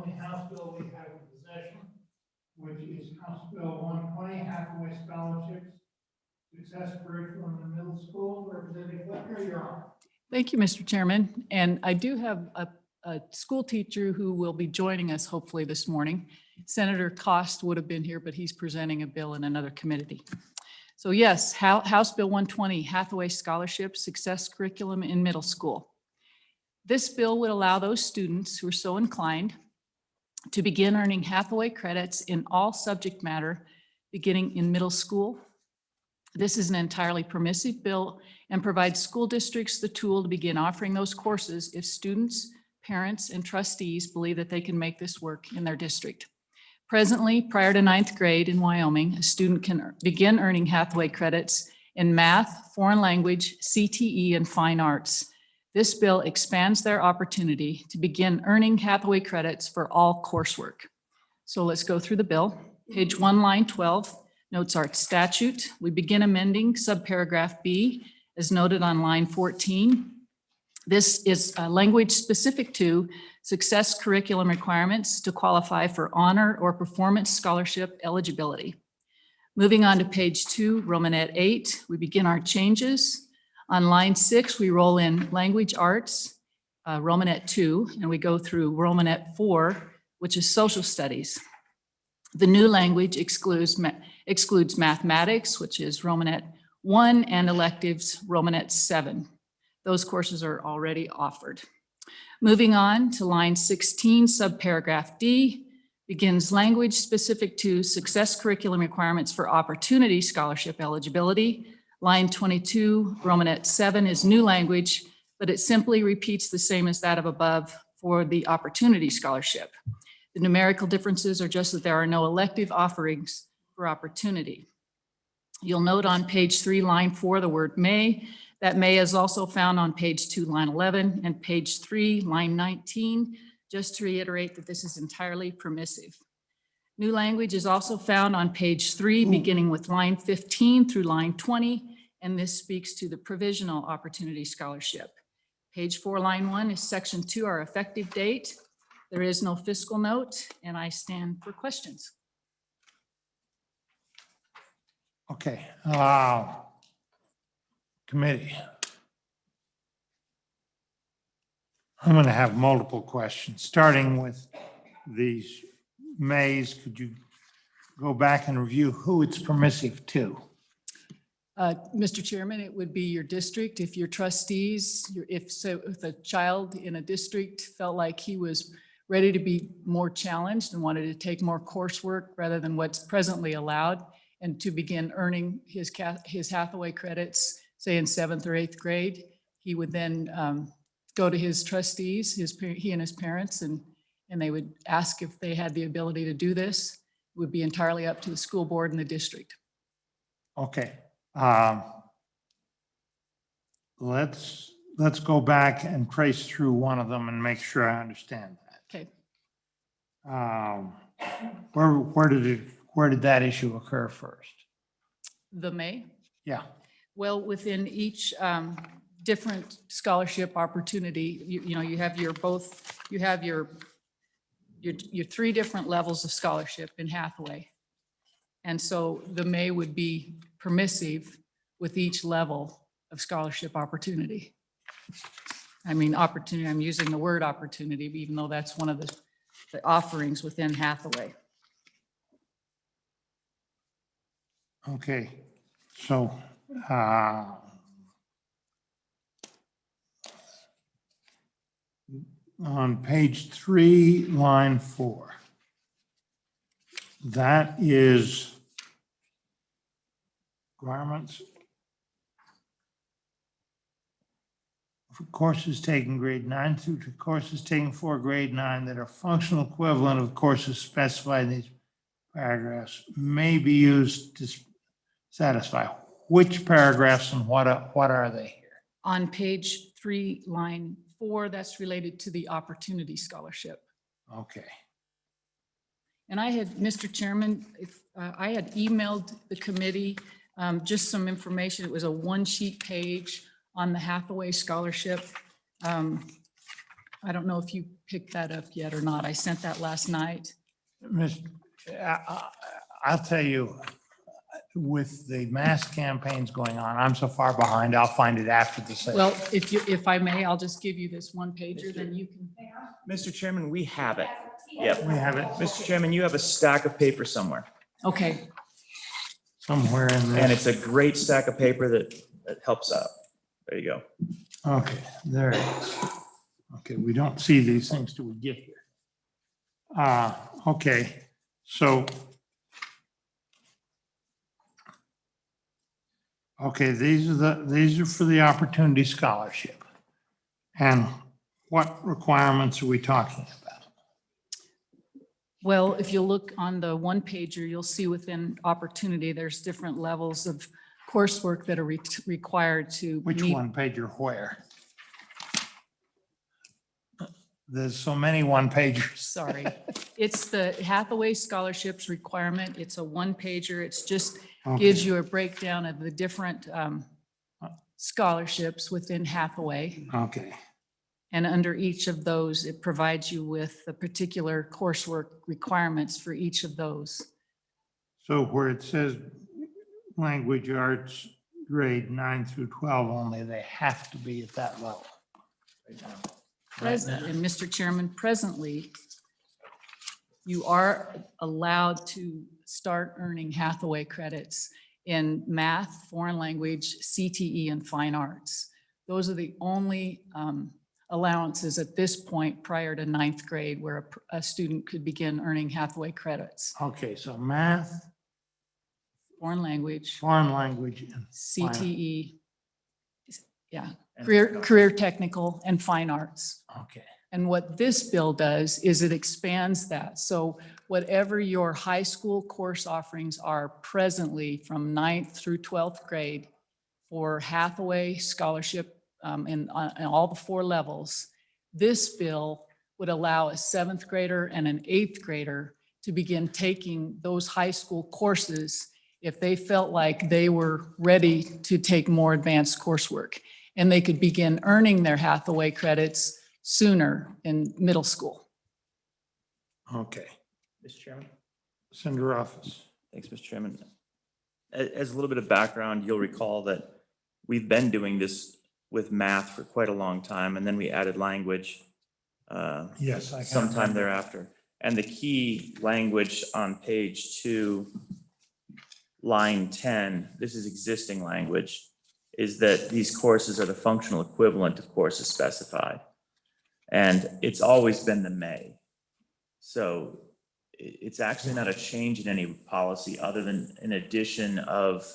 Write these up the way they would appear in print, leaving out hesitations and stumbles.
only House bill we have in possession, which is House Bill 120, Hathaway Scholarships, Success Curriculum in Middle School. Representative Whitmer, you're on. Thank you, Mr. Chairman. And I do have a school teacher who will be joining us hopefully this morning. Senator Cost would have been here, but he's presenting a bill in another committee. So yes, House Bill 120, Hathaway Scholarship Success Curriculum in Middle School. This bill would allow those students who are so inclined to begin earning Hathaway credits in all subject matter beginning in middle school. This is an entirely permissive bill and provides school districts the tool to begin offering those courses if students, parents, and trustees believe that they can make this work in their district. Presently, prior to 9th grade in Wyoming, a student can begin earning Hathaway credits in math, foreign language, CTE, and fine arts. This bill expands their opportunity to begin earning Hathaway credits for all coursework. So let's go through the bill. Page 1, line 12, notes our statute. We begin amending subparagraph B as noted on line 14. This is language specific to success curriculum requirements to qualify for honor or performance scholarship eligibility. Moving on to page 2, Romanet 8, we begin our changes. On line 6, we roll in language arts, Romanet 2, and we go through Romanet 4, which is social studies. The new language excludes mathematics, which is Romanet 1, and electives, Romanet 7. Those courses are already offered. Moving on to line 16, subparagraph D, begins language specific to success curriculum requirements for opportunity scholarship eligibility. Line 22, Romanet 7 is new language, but it simply repeats the same as that of above for the opportunity scholarship. The numerical differences are just that there are no elective offerings for opportunity. You'll note on page 3, line 4, the word may. That may is also found on page 2, line 11, and page 3, line 19, just to reiterate that this is entirely permissive. New language is also found on page 3, beginning with line 15 through line 20, and this speaks to the provisional opportunity scholarship. Page 4, line 1 is section 2, our effective date. There is no fiscal note, and I stand for questions. Okay. Committee. I'm going to have multiple questions, starting with these mays. Could you go back and review who it's permissive to? Mr. Chairman, it would be your district. If your trustees, if a child in a district felt like he was ready to be more challenged and wanted to take more coursework rather than what's presently allowed, and to begin earning his Hathaway credits, say in 7th or 8th grade, he would then go to his trustees, he and his parents, and they would ask if they had the ability to do this. It would be entirely up to the school board and the district. Okay. Let's go back and trace through one of them and make sure I understand that. Okay. Where did that issue occur first? The May? Yeah. Well, within each different scholarship opportunity, you have your 3 different levels of scholarship in Hathaway. And so the May would be permissive with each level of scholarship opportunity. I mean, opportunity, I'm using the word opportunity, even though that's one of the offerings within Hathaway. Okay. So, on page 3, line 4, that is requirements for courses taken grade 9 through to courses taken for grade 9 that are functional equivalent of courses specified in these paragraphs may be used to satisfy. Which paragraphs and what are they here? On page 3, line 4, that's related to the opportunity scholarship. Okay. And I had, Mr. Chairman, I had emailed the committee just some information. It was a 1-sheet page on the Hathaway scholarship I don't know if you picked that up yet or not. I sent that last night. I'll tell you, with the mass campaigns going on, I'm so far behind, I'll find it after the session. Well, if I may, I'll just give you this one pager, then you can. Mr. Chairman, we have it. Yep. We have it Mr. Chairman, you have a stack of paper somewhere, Okay, somewhere in and there. it's a great stack of paper that helps out. There you go. Okay, there it is. Okay, we don't see these things till we get here. Okay, so. Okay, these are for the Opportunity Scholarship. And what requirements are we talking about? well, if you look on the one pager, you'll see within Opportunity, there's different levels of coursework that are required to Which meet. one pager where? There's so many one pagers. Sorry, it's the Hathaway Scholarships requirement. It's a one pager. It's just gives you a breakdown of the different scholarships within Hathaway. Okay, And under each of those, it provides you with the particular coursework requirements for each of those. so where it says language arts grade 9 through 12 only, they have to be at that level. Present, and Mr. Chairman, presently, you are allowed to start earning Hathaway credits in math, foreign language, CTE, and fine arts. Those are the only allowances at this point prior to ninth grade where a student could begin earning Hathaway credits. Okay, so math, Foreign language, foreign language, and CTE, yeah, And- career technical, and fine arts. okay, And what this bill does is it expands that. So whatever your high school course offerings are presently from 9th through 12th grade for Hathaway Scholarship in all the 4 levels, this bill would allow a 7th grader and an 8th grader to begin taking those high school courses if they felt like they were ready to take more advanced coursework. And they could begin earning their Hathaway credits sooner in middle school. okay. Mr. Chairman? Senator Office. Thanks, Mr. Chairman. As a little bit of background, you'll recall that we've been doing this with math for quite a long time, and then we added language Yes, I can sometime remember. thereafter. And the key language on page 2, line 10, this is existing language, is that these courses are the functional equivalent of courses specified. And it's always been the may. So it's actually not a change in any policy other than an addition of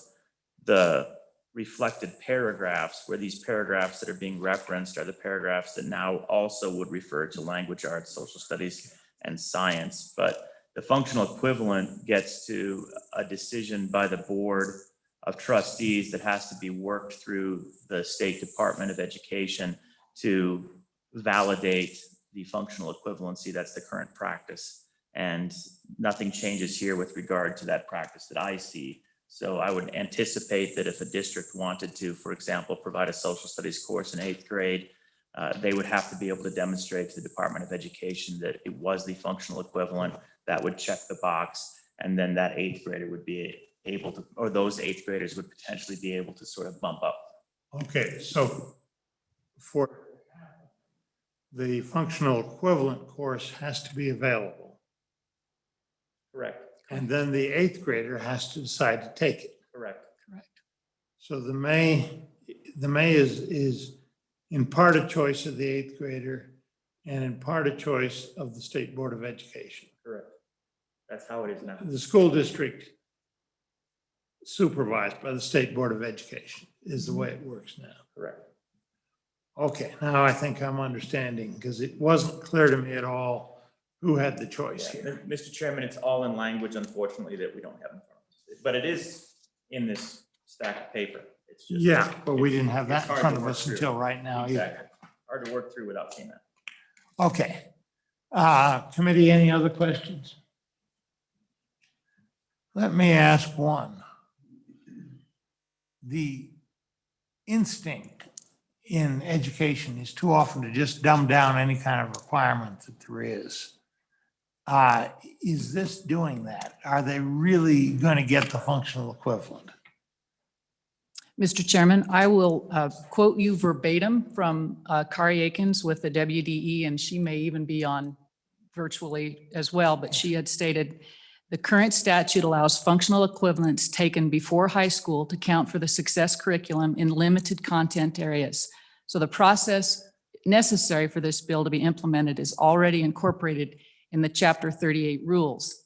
the reflected paragraphs, where these paragraphs that are being referenced are the paragraphs that now also would refer to language arts, social studies, and science. But the functional equivalent gets to a decision by the Board of Trustees that has to be worked through the State Department of Education to validate the functional equivalency. That's the current practice. And nothing changes here with regard to that practice that I see. So I would anticipate that if a district wanted to, for example, provide a social studies course in 8th grade, they would have to be able to demonstrate to the Department of Education that it was the functional equivalent. That would check the box. And then that 8th grader would be able to, or those 8th graders would potentially be able to sort of bump up. Okay, so for the functional equivalent course has to be available. Correct. And then the 8th grader has to decide to take it. Correct. Correct. So the May is in part a choice of the 8th grader and in part a choice of the State Board of Education. Correct. That's how it is now. The school district supervised by the State Board of Education is the way it works now. Correct. Okay, now I think I'm understanding because it wasn't clear to me at all who had the choice Yeah, here. Mr. Chairman, it's all in language, unfortunately, that we don't have in front of us. But it is in this stack of paper. It's just. Yeah, but we it's- didn't have that it's in hard to front of work us through. until right now either. Exactly. Hard to work through without seeing that. Okay. Committee, any other questions? Let me ask one. The instinct in education is too often to just dumb down any kind of requirement that there is. Is this doing that? Are they really going to get the functional equivalent? Mr. Chairman, I will quote you verbatim from Kari Akins with the WDE, and she may even be on virtually as well, but she had stated, the current statute allows functional equivalents taken before high school to count for the success curriculum in limited content areas. So the process necessary for this bill to be implemented is already incorporated in the Chapter 38 rules.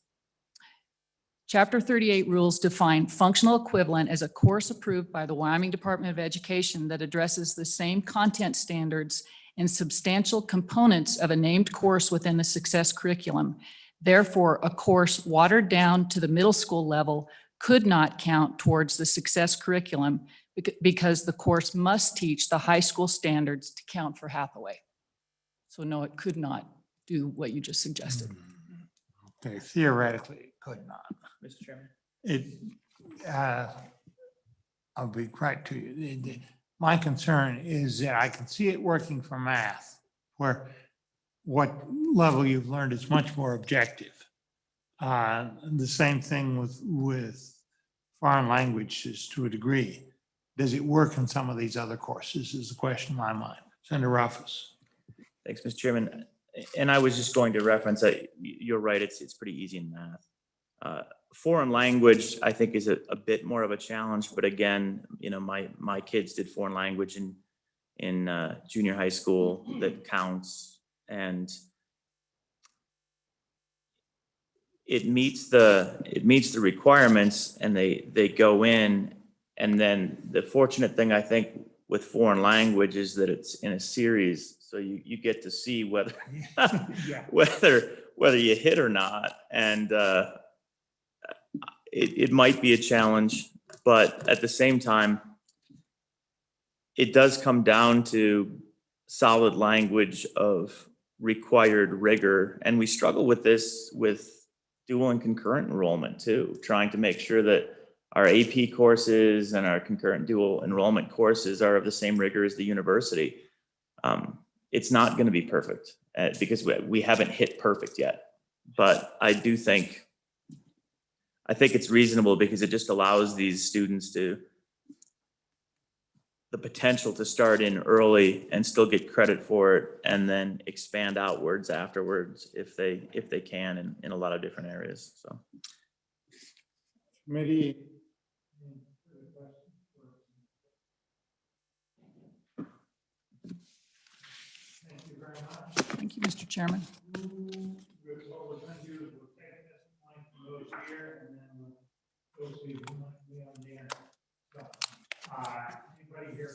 Chapter 38 rules define functional equivalent as a course approved by the Wyoming Department of Education that addresses the same content standards and substantial components of a named course within the success curriculum. Therefore, a course watered down to the middle school level could not count towards the success curriculum because the course must teach the high school standards to count for Hathaway. So no, it could not do what you just suggested. Okay, theoretically, it could not. Mr. Chairman? I'll be right to you. My concern is that I can see it working for math, where what level you've learned is much more objective. The same thing with foreign languages to a degree. Does it work in some of these other courses is the question in my mind. Senator Ruffus. Thanks, Mr. Chairman. And I was just going to reference that you're right, it's pretty easy in math. Foreign language, I think, is a bit more of a challenge, but again, you know, my kids did foreign language in junior high school. That counts, and it meets the requirements, and they go in. And then the fortunate thing, I think, with foreign language is that it's in a series, so you get to see whether whether you hit or not, and it might be a challenge, but at the same time, it does come down to solid language of required rigor, and we struggle with this with dual and concurrent enrollment too, trying to make sure that our AP courses and our concurrent dual enrollment courses are of the same rigor as the university. It's not going to be perfect because we haven't hit perfect yet, but I think it's reasonable because it just allows these students the potential to start in early and still get credit for it, and then expand outwards afterwards if they can in a lot of different areas. So. Committee. Thank you, Mr. Chairman. What we're going to do is we'll take this point from those here, and then we'll go see who might be on the end. So, anybody here?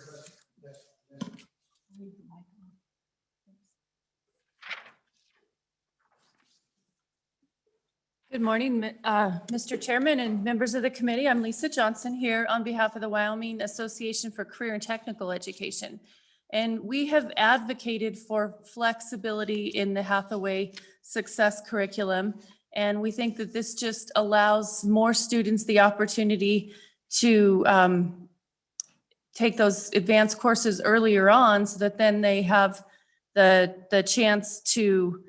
Good morning, Mr. Chairman and members of the committee. I'm Lisa Johnson here on behalf of the Wyoming Association for Career and Technical Education. And we have advocated for flexibility in the Hathaway Success Curriculum. And we think that this just allows more students the opportunity to take those advanced courses earlier on, so that then they have the chance to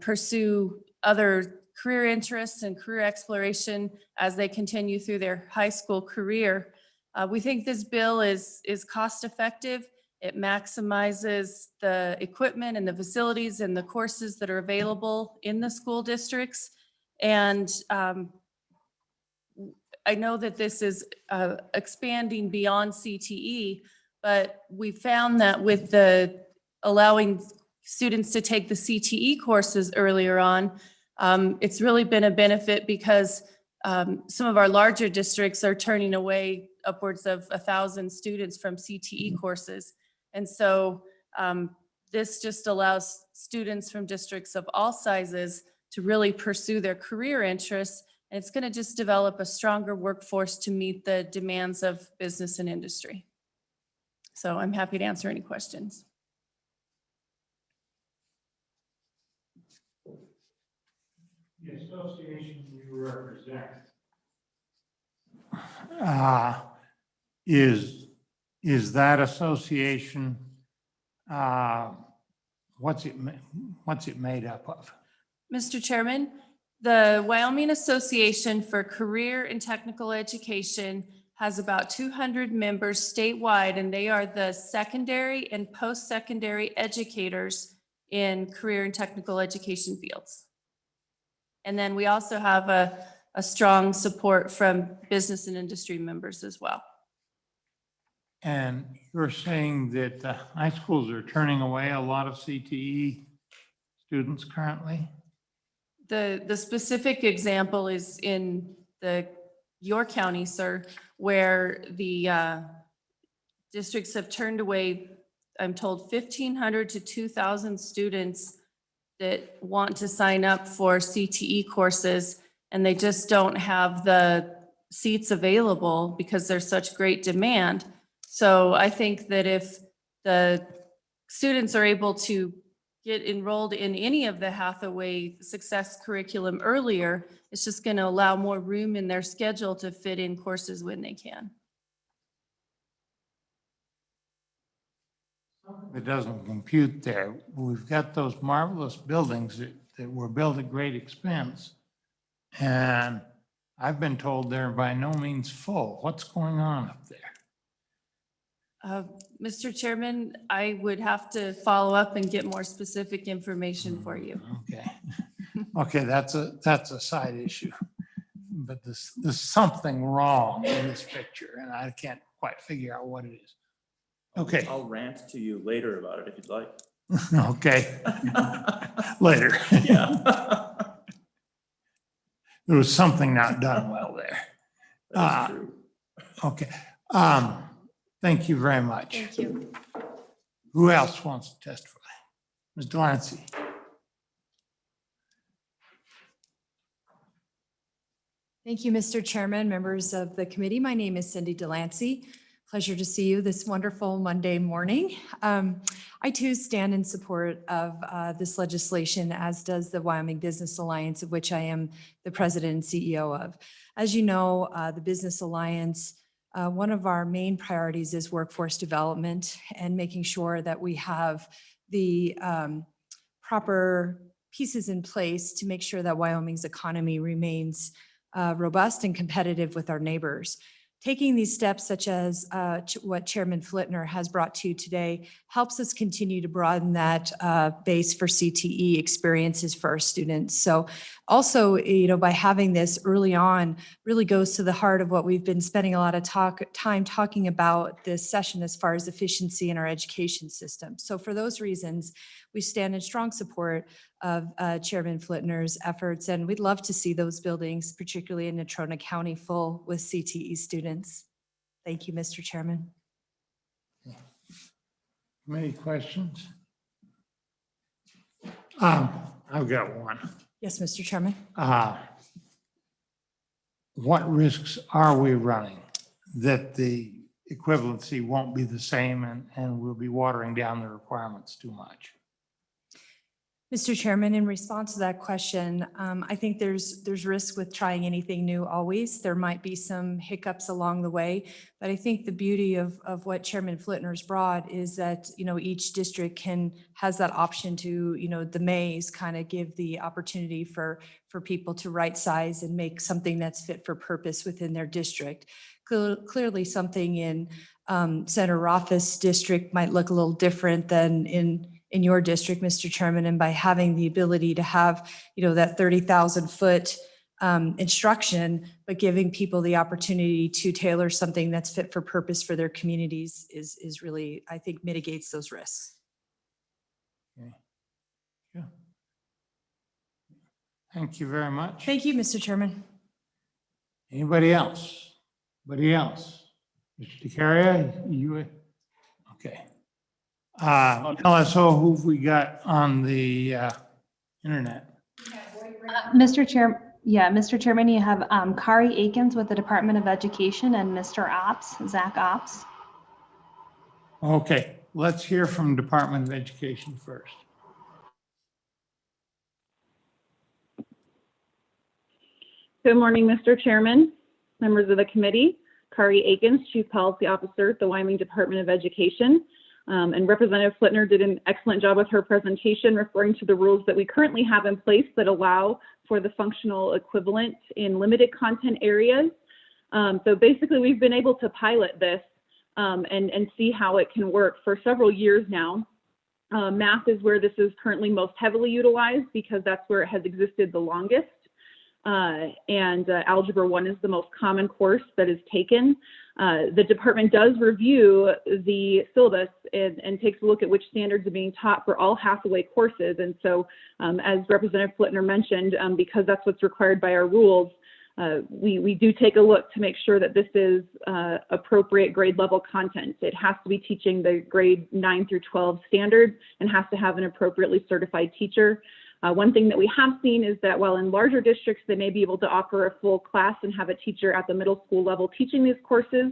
pursue other career interests and career exploration as they continue through their high school career. We think this bill is cost effective. It maximizes the equipment and the facilities and the courses that are available in the school districts. And I know that this is expanding beyond CTE, but we found that with the allowing students to take the CTE courses earlier on, it's really been a benefit because some of our larger districts are turning away upwards of 1,000 students from CTE courses. And so this just allows students from districts of all sizes to really pursue their career interests. And it's going to just develop a stronger workforce to meet the demands of business and industry. So I'm happy to answer any questions. The association you represent is that association, what's it made up of? Mr. Chairman, the Wyoming Association for Career and Technical Education has about 200 members statewide, and they are the secondary and post-secondary educators in career and technical education fields. And then we also have a strong support from business and industry members as well. And you're saying that the high schools are turning away a lot of CTE students currently? The specific example is in your county, sir, where the districts have turned away, I'm told, 1,500 to 2,000 students that want to sign up for CTE courses, and they just don't have the seats available because there's such great demand. So I think that if the students are able to get enrolled in any of the Hathaway Success curriculum earlier, it's just going to allow more room in their schedule to fit in courses when they can. It doesn't compute there. We've got those marvelous buildings that were built at great expense. And I've been told they're by no means full. What's going on up there? Mr. Chairman, I would have to follow up and get more specific information for you. Okay. Okay, that's a side issue. But there's something wrong in this picture, and I can't quite figure out what it is. Okay. I'll rant to you later about it if you'd like. Okay. Later. Yeah. There was something not done well there. That's true. Okay. Thank you very much. Thank you. Who else wants to testify? Ms. Delancey. Thank you, Mr. Chairman, members of the committee. My name is Cindy Delancey. Pleasure to see you this wonderful Monday morning. I too stand in support of this legislation, as does the Wyoming Business Alliance, of which I am the president and CEO of. As you know, the Business Alliance, one of our main priorities is workforce development and making sure that we have the proper pieces in place to make sure that Wyoming's economy remains robust and competitive with our neighbors. Taking these steps, such as what Chairman Flitner has brought to you today, helps us continue to broaden that base for CTE experiences for our students. So also, by having this early on really goes to the heart of what we've been spending a lot of time talking about this session as far as efficiency in our education system. So for those reasons, we stand in strong support of Chairman Flitner's efforts, and we'd love to see those buildings, particularly in Natrona County, full with CTE students. Thank you, Mr. Chairman. Any questions? I've got one. Yes, Mr. Chairman. What risks are we running that the equivalency won't be the same and we'll be watering down the requirements too much? Mr. Chairman, in response to that question, I think there's risk with trying anything new always. There might be some hiccups along the way, but I think the beauty of what Chairman Flitner's brought is that, each district has that option to, the maze kind of give the opportunity for people to right size and make something that's fit for purpose within their district. Clearly something in Senator Rothfuss's district might look a little different than in your district, Mr. Chairman, and by having the ability to have, that 30,000 foot instruction, but giving people the opportunity to tailor something that's fit for purpose for their communities is really, I think, mitigates those risks. Okay. Yeah. Thank you very much. Thank you, Mr. Chairman. Anybody else? Anybody else? Mr. DeCaria, you? Okay. LSO, who have we got on the internet? Mr. Chairman, you have Kari Akins with the Department of Education and Mr. Zach Ops. Okay, let's hear from Department of Education first. Good morning, Mr. Chairman, members of the committee. Kari Akins, Chief Policy Officer at the Wyoming Department of Education. And Representative Flitner did an excellent job with her presentation, referring to the rules that we currently have in place that allow for the functional equivalent in limited content areas. So basically, we've been able to pilot this and see how it can work for several years now. Math is where this is currently most heavily utilized because that's where it has existed the longest. Algebra 1 is the most common course that is taken. The department does review the syllabus and takes a look at which standards are being taught for all Hathaway courses. And so, as Representative Flitner mentioned, because that's what's required by our rules, we do take a look to make sure that this is appropriate grade level content. It has to be teaching the grade 9 through 12 standards and has to have an appropriately certified teacher. One thing that we have seen is that while in larger districts, they may be able to offer a full class and have a teacher at the middle school level teaching these courses.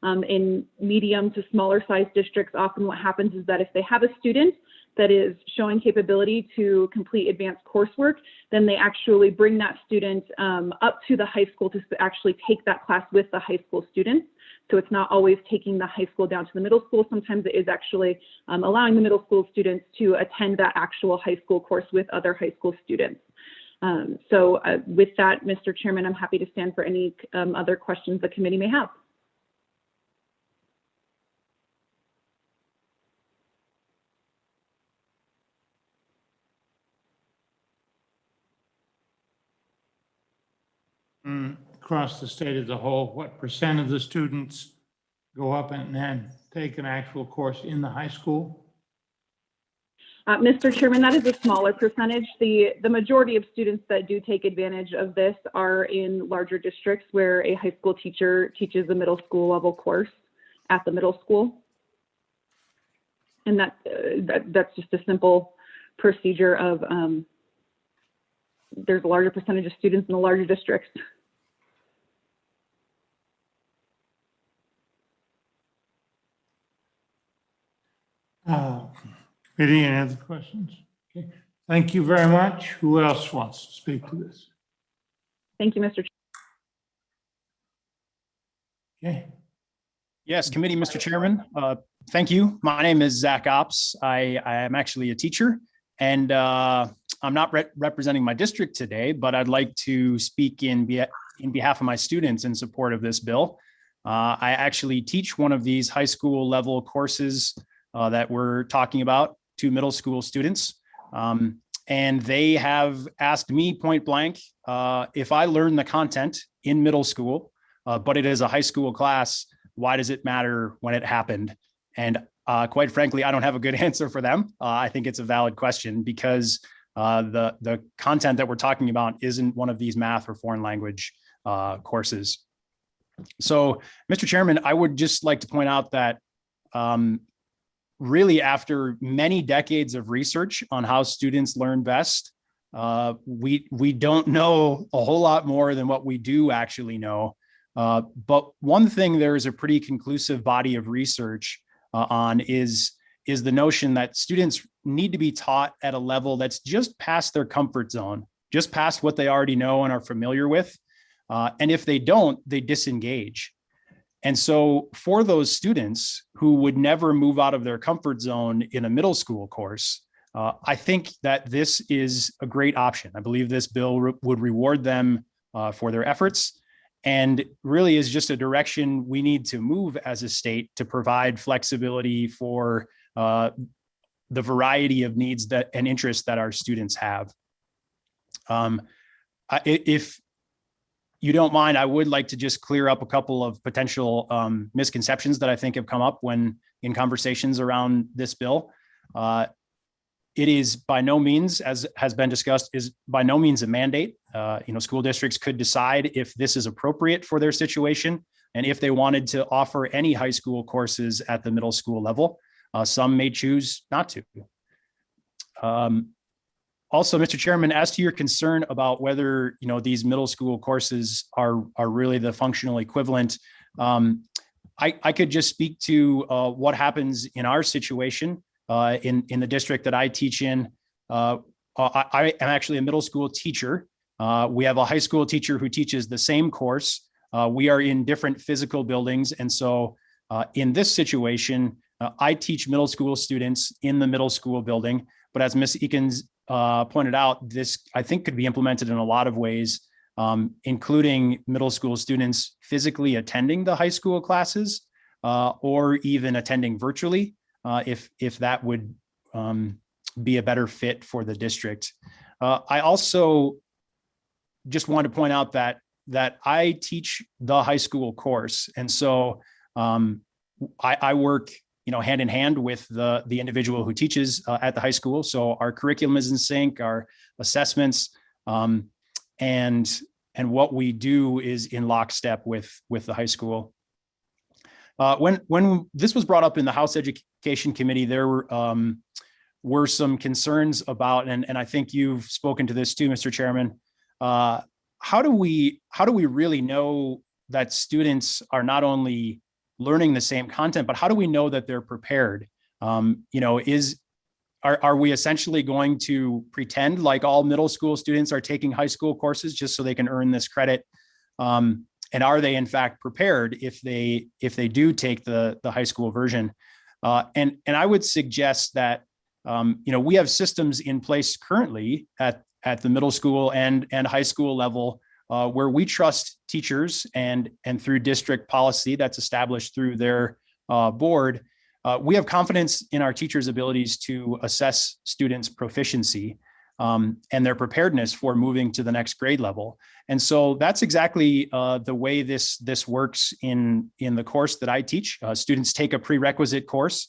In medium to smaller size districts, often what happens is that if they have a student that is showing capability to complete advanced coursework, then they actually bring that student up to the high school to actually take that class with the high school students. So it's not always taking the high school down to the middle school. Sometimes it is actually allowing the middle school students to attend that actual high school course with other high school students. With that, Mr. Chairman, I'm happy to stand for any other questions the committee may have. Across the state as a whole, what percent of the students go up and then take an actual course in the high school? Mr. Chairman, that is a smaller percentage. The majority of students that do take advantage of this are in larger districts where a high school teacher teaches a middle school level course at the middle school. And that's just a simple procedure of there's a larger percentage of students in the larger districts. Any other questions? Okay. Thank you very much. Who else wants to speak to this? Thank you, Mr. Chairman. Okay. Yes, committee, Mr. Chairman. Thank you. My name is Zach Ops. I am actually a teacher, and I'm not representing my district today, but I'd like to speak in behalf of my students in support of this bill. I actually teach one of these high school level courses that we're talking about to middle school students. And they have asked me point blank, if I learn the content in middle school, but it is a high school class, why does it matter when it happened? And quite frankly, I don't have a good answer for them. I think it's a valid question because the content that we're talking about isn't one of these math or foreign language courses. So, Mr. Chairman, I would just like to point out that really, after many decades of research on how students learn best, we don't know a whole lot more than what we do actually know. But one thing there is a pretty conclusive body of research on is the notion that students need to be taught at a level that's just past their comfort zone, just past what they already know and are familiar with. And if they don't, they disengage. And so for those students who would never move out of their comfort zone in a middle school course, I think that this is a great option. I believe this bill would reward them for their efforts and really is just a direction we need to move as a state to provide flexibility for the variety of needs that and interests that our students have. If you don't mind, I would like to just clear up a couple of potential misconceptions that I think have come up when in conversations around this bill. It is by no means, as has been discussed, is by no means a mandate. School districts could decide if this is appropriate for their situation and if they wanted to offer any high school courses at the middle school level. Some may choose not to. Also, Mr. Chairman, as to your concern about whether these middle school courses are really the functional equivalent, I could just speak to what happens in our situation in the district that I teach in. I am actually a middle school teacher. We have a high school teacher who teaches the same course We are in different physical buildings. And so in this situation, I teach middle school students in the middle school building. But as Ms. Eakins pointed out, this I think could be implemented in a lot of ways, including middle school students physically attending the high school classes or even attending virtually if that would be a better fit for the district. I also just want to point out that I teach the high school course. And so I work hand in hand with the individual who teaches at the high school. So our curriculum is in sync, our assessments, and what we do is in lockstep with the high school. When this was brought up in the House Education Committee, there were some concerns about, and I think you've spoken to this too, Mr. Chairman. How do we really know that students are not only learning the same content, but how do we know that they're prepared? Are we essentially going to pretend like all middle school students are taking high school courses just so they can earn this credit? And are they in fact prepared if they do take the high school version? And I would suggest that we have systems in place currently at the middle school and high school level where we trust teachers and through district policy that's established through their board, we have confidence in our teachers' abilities to assess students' proficiency and their preparedness for moving to the next grade level. And so that's exactly the way this works in the course that I teach. Students take a prerequisite course,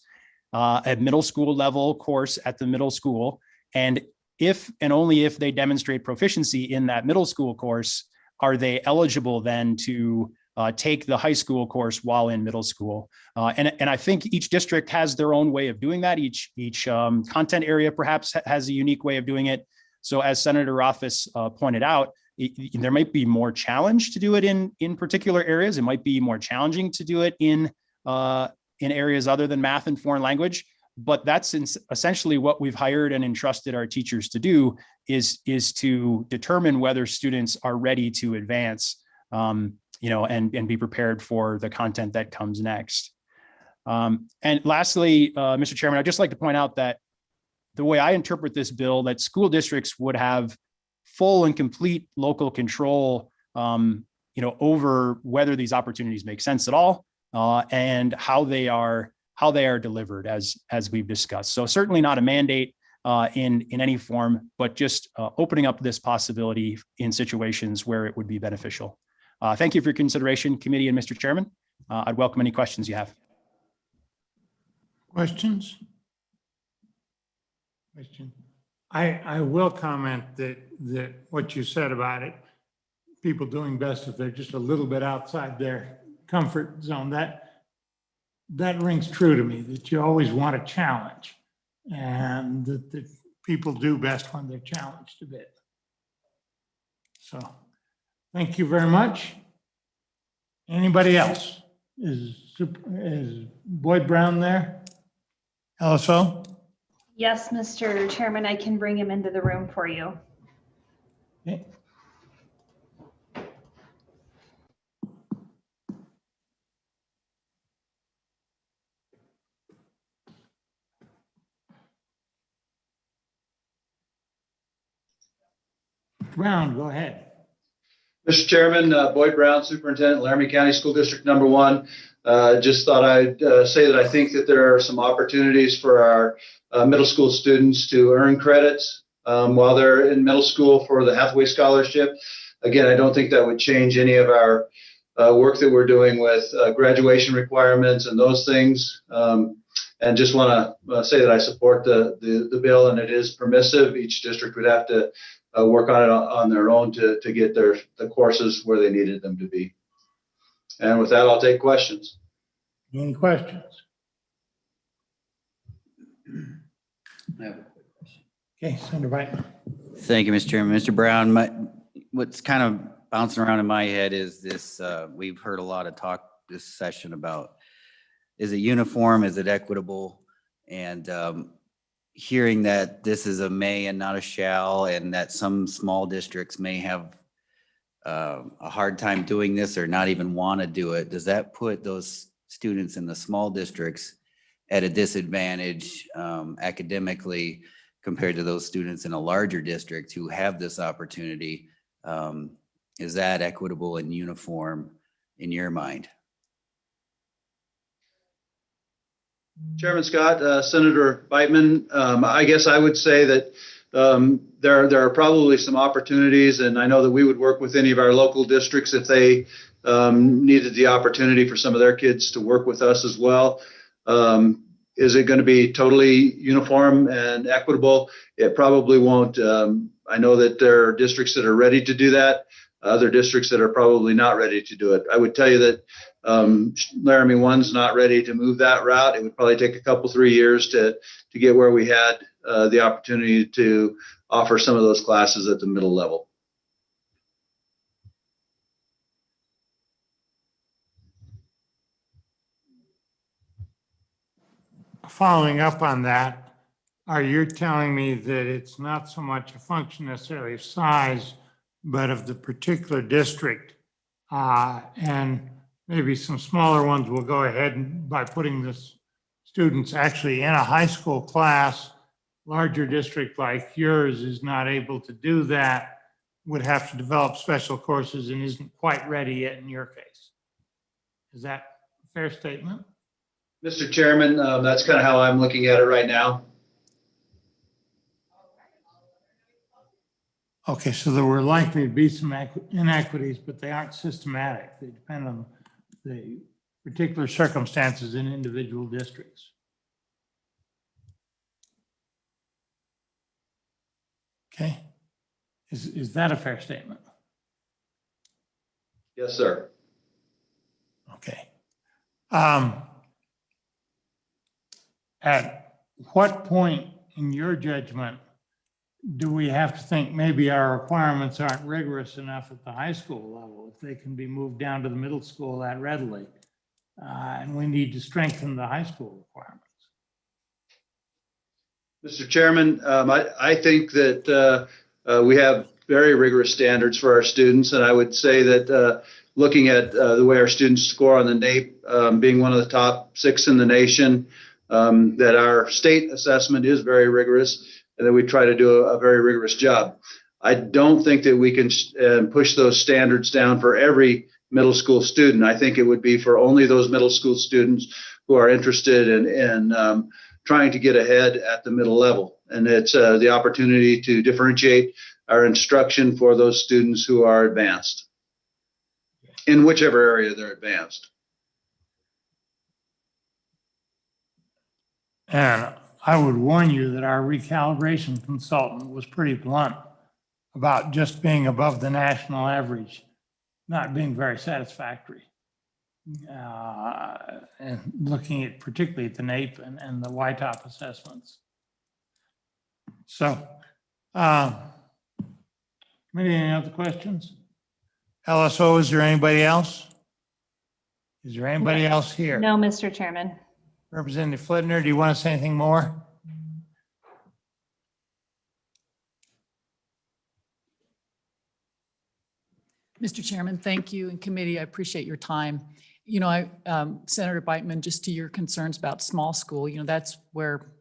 a middle school level course at the middle school. And if and only if they demonstrate proficiency in that middle school course, are they eligible then to take the high school course while in middle school? And I think each district has their own way of doing that. Each content area perhaps has a unique way of doing it. So as Senator Rothfuss pointed out, there might be more challenge to do it in particular areas. It might be more challenging to do it in areas other than math and foreign language. But that's essentially what we've hired and entrusted our teachers to do is to determine whether students are ready to advance, and be prepared for the content that comes next. And lastly, Mr. Chairman, I'd just like to point out that the way I interpret this bill, that school districts would have full and complete local control, over whether these opportunities make sense at all, and how they are delivered as we've discussed. So certainly not a mandate in any form, but just opening up this possibility in situations where it would be beneficial. Thank you for your consideration, committee and Mr. Chairman. I'd welcome any questions you have. Questions? Question. I will comment that what you said about it, people doing best if they're just a little bit outside their comfort zone, that rings true to me, that you always want a challenge and that the people do best when they're challenged a bit. So thank you very much. Anybody else? Is Boyd Brown there? LSO? Yes, Mr. Chairman, I can bring him into the room for you. Okay. Brown, go ahead. Mr. Chairman, Boyd Brown, Superintendent, Laramie County School District Number 1. Just thought I'd say that I think that there are some opportunities for our middle school students to earn credits while they're in middle school for the Hathaway Scholarship. Again, I don't think that would change any of our work that we're doing with graduation requirements and those things. And just want to say that I support the bill, and it is permissive. Each district would have to work on it on their own to get the courses where they needed them to be. And with that, I'll take questions. Any questions? I have a quick question. Okay, Senator White. Thank you, Mr. Chairman. Mr. Brown, what's kind of bouncing around in my head is this, we've heard a lot of talk this session about, is it uniform? Is it equitable? And hearing that this is a may and not a shall, and that some small districts may have a hard time doing this or not even want to do it, does that put those students in the small districts at a disadvantage academically compared to those students in a larger district who have this opportunity? Is that equitable and uniform in your mind? Chairman Scott, Senator Beitman, I guess I would say that there are probably some opportunities, and I know that we would work with any of our local districts if they needed the opportunity for some of their kids to work with us as well. Is it going to be totally uniform and equitable? It probably won't. I know that there are districts that are ready to do that, other districts that are probably not ready to do it. I would tell you that Laramie 1's not ready to move that route. It would probably take a couple, 3 years to get where we had the opportunity to offer some of those classes at the middle level. Following up on that, are you telling me that it's not so much a function necessarily of size, but of the particular district? And maybe some smaller ones will go ahead and by putting the students actually in a high school class, larger district like yours is not able to do that, would have to develop special courses and isn't quite ready yet in your case. Is that a fair statement? Mr. Chairman, that's kind of how I'm looking at it right now. Okay, so there were likely to be some inequities, but they aren't systematic. They depend on the particular circumstances in individual districts. Okay, is that a fair statement? Yes, sir. Okay. At what point in your judgment do we have to think maybe our requirements aren't rigorous enough at the high school level, if they can be moved down to the middle school that readily? And we need to strengthen the high school requirements. Mr. Chairman, I think that we have very rigorous standards for our students, and I would say that looking at the way our students score on the NAEP, being one of the top 6 in the nation, that our state assessment is very rigorous, and that we try to do a very rigorous job. I don't think that we can push those standards down for every middle school student. I think it would be for only those middle school students who are interested in trying to get ahead at the middle level. And it's the opportunity to differentiate our instruction for those students who are advanced in whichever area they're advanced. And I would warn you that our recalibration consultant was pretty blunt about just being above the national average, not being very satisfactory. And looking at particularly at the NAEP and the YTOP assessments. So, any other questions? LSO, is there anybody else? Is there anybody else here? No, Mr. Chairman. Representative Flitner, do you want to say anything more? Mr. Chairman, thank you, and committee, I appreciate your time. You know, Senator Beitman, just to your concerns about small school, you know, that's where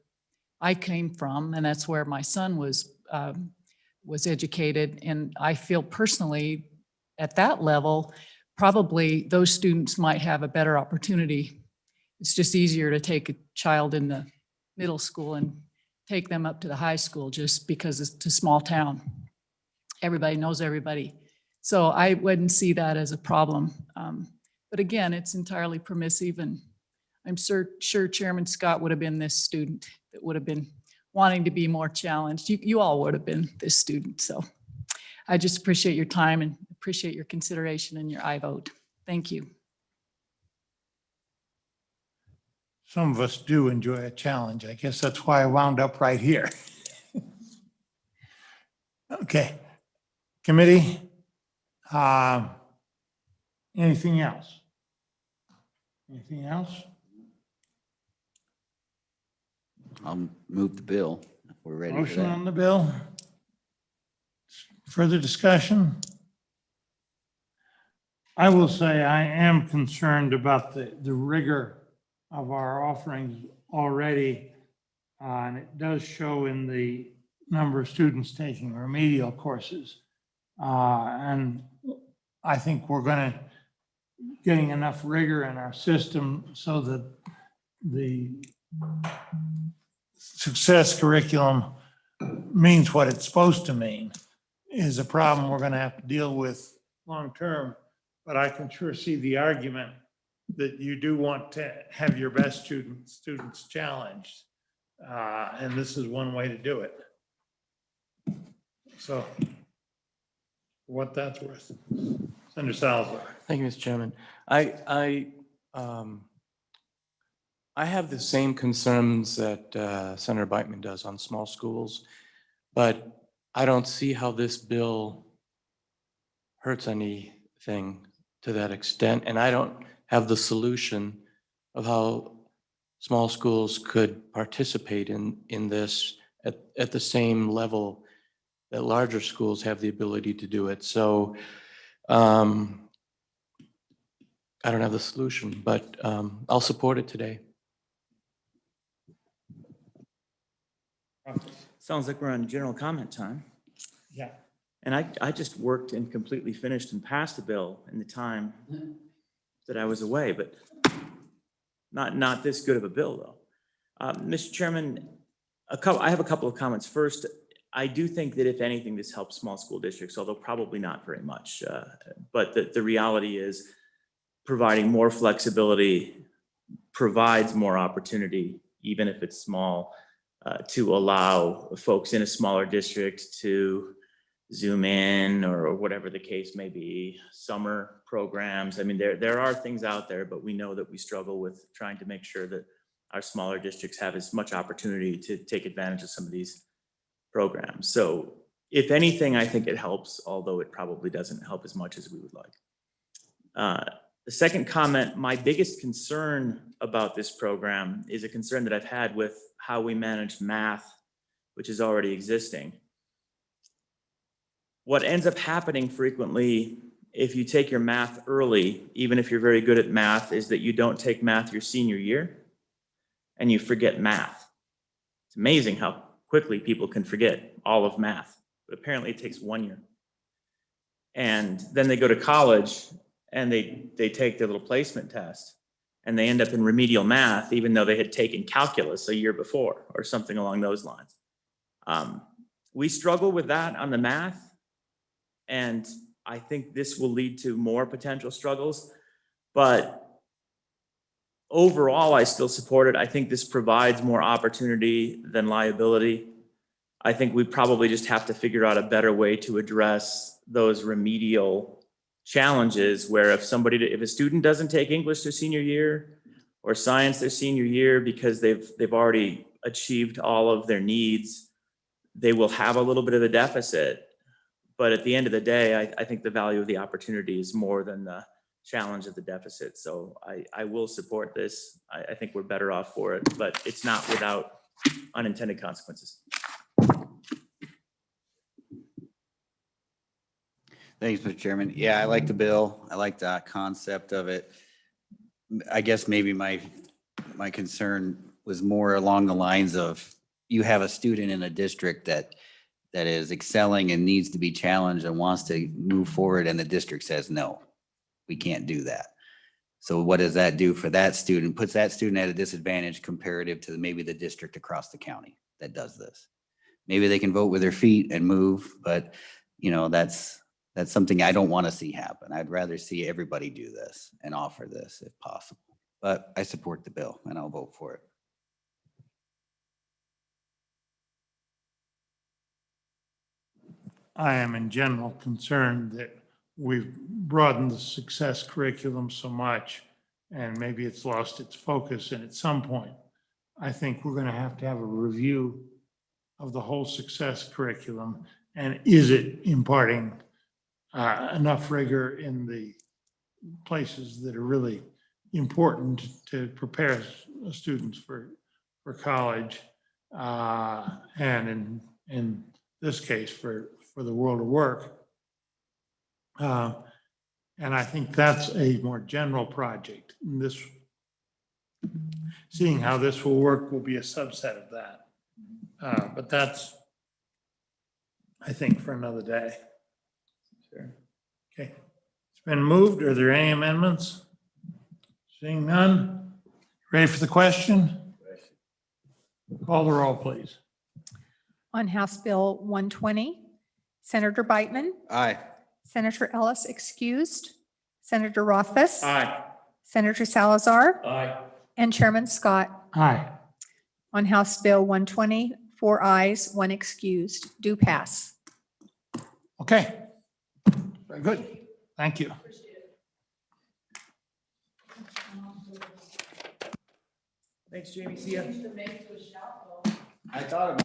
I came from, and that's where my son was educated. And I feel personally at that level, probably those students might have a better opportunity. It's just easier to take a child in the middle school and take them up to the high school just because it's a small town. Everybody knows everybody. So I wouldn't see that as a problem. But again, it's entirely permissive, and I'm sure Chairman Scott would have been this student that would have been wanting to be more challenged. You all would have been this student. So I just appreciate your time and appreciate your consideration and your I vote. Thank you. Some of us do enjoy a challenge. I guess that's why I wound up right here. Okay. Committee, anything else? Anything else? I'll move the bill if we're ready for Motion that. on the bill. Further discussion? I will say I am concerned about the rigor of our offerings already. And it does show in the number of students taking remedial courses. And I think we're getting enough rigor in our system so that the success curriculum means what it's supposed to mean. Is a problem we're going to have to deal with long-term. But I can sure see the argument that you do want to have your best students challenged. And this is one way to do it. So what that's worth. Senator Salazar. Thank you, Mr. Chairman. I have the same concerns that Senator Beitman does on small schools, but I don't see how this bill hurts anything to that extent. And I don't have the solution of how small schools could participate in this at the same level that larger schools have the ability to do it. So I don't have the solution, but I'll support it today. Sounds like we're on general comment time. Yeah. And I just worked and completely finished and passed the bill in the time that I was away, but not this good of a bill though. Mr. Chairman, I have a couple of comments. First, I do think that if anything, this helps small school districts, although probably not very much. But the reality is providing more flexibility provides more opportunity, even if it's small, to allow folks in a smaller district to Zoom in or whatever the case may be, summer programs. I mean, there are things out there, but we know that we struggle with trying to make sure that our smaller districts have as much opportunity to take advantage of some of these programs. So if anything, I think it helps, although it probably doesn't help as much as we would like. The second comment, my biggest concern about this program is a concern that I've had with how we manage math, which is already existing. What ends up happening frequently if you take your math early, even if you're very good at math, is that you don't take math your senior year and you forget math. It's amazing how quickly people can forget all of math, but apparently it takes 1 year. And then they go to college and they take their little placement test and they end up in remedial math, even though they had taken calculus a year before or something along those lines. We struggle with that on the math. And I think this will lead to more potential struggles, but overall, I still support it. I think this provides more opportunity than liability. I think we probably just have to figure out a better way to address those remedial challenges where if a student doesn't take English their senior year or science their senior year because they've already achieved all of their needs, they will have a little bit of a deficit. But at the end of the day, I think the value of the opportunity is more than the challenge of the deficit. So I will support this. I think we're better off for it, but it's not without unintended consequences. Thanks, Mr. Chairman. Yeah, I like the bill. I like the concept of it. I guess maybe my concern was more along the lines of you have a student in a district that is excelling and needs to be challenged and wants to move forward, and the district says, no, we can't do that. So what does that do for that student? Puts that student at a disadvantage comparative to maybe the district across the county that does this. Maybe they can vote with their feet and move, but that's something I don't want to see happen. I'd rather see everybody do this and offer this if possible. But I support the bill and I'll vote for it. I am in general concerned that we've broadened the success curriculum so much and maybe it's lost its focus. And at some point, I think we're going to have a review of the whole success curriculum. And is it imparting enough rigor in the places that are really important to prepare students for college, and in this case for the world of work. And I think that's a more general project. And this, seeing how this will work will be a subset of that. But that's, I think, for another day. Sure. Okay, it's been moved. Are there any amendments? Seeing none. Ready for the question? Call the roll, please. On House Bill 120, Senator Beitman, Aye. Senator Ellis excused, Senator Rothfuss, Aye. Senator Salazar, Aye. and Chairman Scott. Aye. On House Bill 120, 4 ayes, 1 excused. Do pass. Okay. Very good. Thank you. Thanks, Jamie. See ya. I thought.